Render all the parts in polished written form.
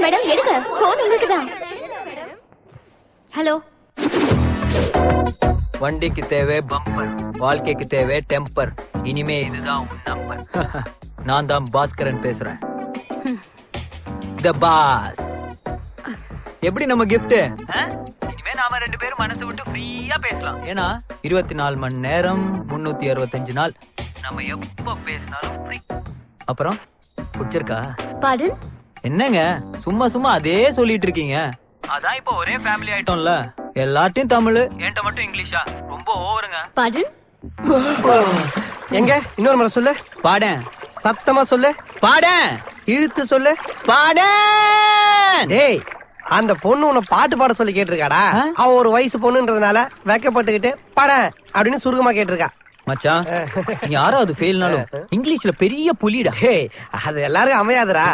Madam எடுங்க, phone உங்களுக்குதான். Hello. வண்டிக்கு தேவை பம்பர், வாழ்க்கைக்கு தேவை டெம்பர். இனிமே இதுதான் உன் நம்பர். நான் தான் பாஸ்கரன் பேசுறேன். த பாஸ். எப்படி நம்ம கிஃப்ட்? இனிமே நாம 2 பேரும் மனசு விட்டு ஃப்ரீயா பேசலாம். ஏன்னா 24 மணி நேரம் 365 நாள் நம்ம எப்ப பேசினாலும் ஃப்ரீ. அப்புறம் பிடிச்சிருக்கா? பாடன்? என்னங்க சும்மா சும்மா அதே சொல்லிட்டு இருக்கீங்க? அதான் இப்ப ஒரே ஃபேமிலி ஆயிட்டோம்ல. எல்லாத்தையும் தமிழ், என்கிட்ட மட்டும் இங்கிலீஷா? ரொம்ப ஓவருங்க. பாடன்? எங்க இன்னொரு முறை சொல்லு. பாடேன். சத்தமா சொல்லு. பாடேன். இழுத்து சொல்லு. பாடேன். ஏய், அந்த பொண்ணு உன்னை பாட்டு பாட சொல்லி கேட்டிருக்காடா. அவ ஒரு வயசு பொண்ணுன்றதுனால வெக்கப்பட்டுக்கிட்டு பாட அப்படின்னு சுருக்கமா கேட்டிருக்கா. மச்சான், யாராவது ஃபெயில்னாலும் இங்கிலீஷ்ல பெரிய புலிடா. அது எல்லாருக்கும் அமையாதுடா.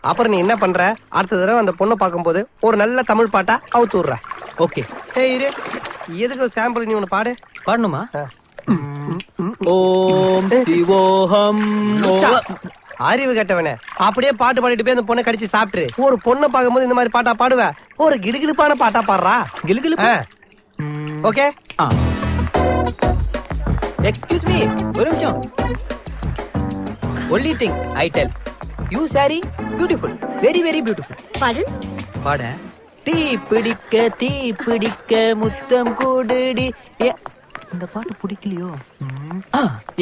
அப்புறம் நீ என்ன பண்ற, அடுத்த தடவை அந்த பொண்ணை பார்க்கும்போது ஒரு நல்ல தமிழ் பாட்டா அவுத்து விடுற. ஓகே. இரு, எதுக்கு சாம்பிள் நீ ஒண்ணு பாடு. பாடணுமா? ஓம் சிவோஹம். அறிவு கட்டவனே, அப்படியே பாட்டு பாடிட்டு போய் அந்த பொண்ணை கடிச்சு சாப்பிட்டுரு. ஒரு பொண்ணை பார்க்கும்போது இந்த மாதிரி பாட்டா பாடுவ, ஒரு கிலுகிலுப்பான பாட்டா பாடுறா. கிலுகிலுப்பு. ஓகே. எக்ஸ்கியூஸ் மீ, ஒரு நிமிஷம். Only thing I tell you, sorry beautiful, very very beautiful. Baden? பாட. தீ பிடிக்க முத்தம் கூடுடி. இந்த பாட்டு பிடிக்கலையோ?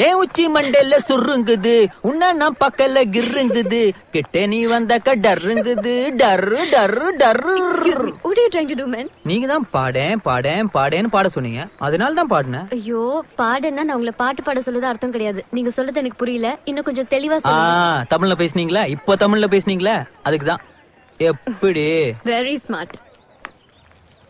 ஏன் உச்சி மண்டையில சுருங்குது, உன்ன நான் பக்கல கிருங்குது, கிட்ட நீ வந்தாக்க டருங்குது, டர்ரு டர்ரு டர்ரு. What are you trying to do, man? நீங்க தான் பாடேன்னு பாட சொன்னீங்க, அதனால தான் பாடினேன். ஐயோ, பாடுன்னா நான் உங்களை பாட்டு பாட சொல்லது அர்த்தம் கிடையாது. நீங்க சொல்றது எனக்கு புரியல, இன்னும் கொஞ்சம் தெளிவா சொல்லுங்க. தமிழ்ல பேசுனீங்களா? இப்ப தமிழ்ல பேசுனீங்களா? அதுக்குதான். எப்படி? Very smart.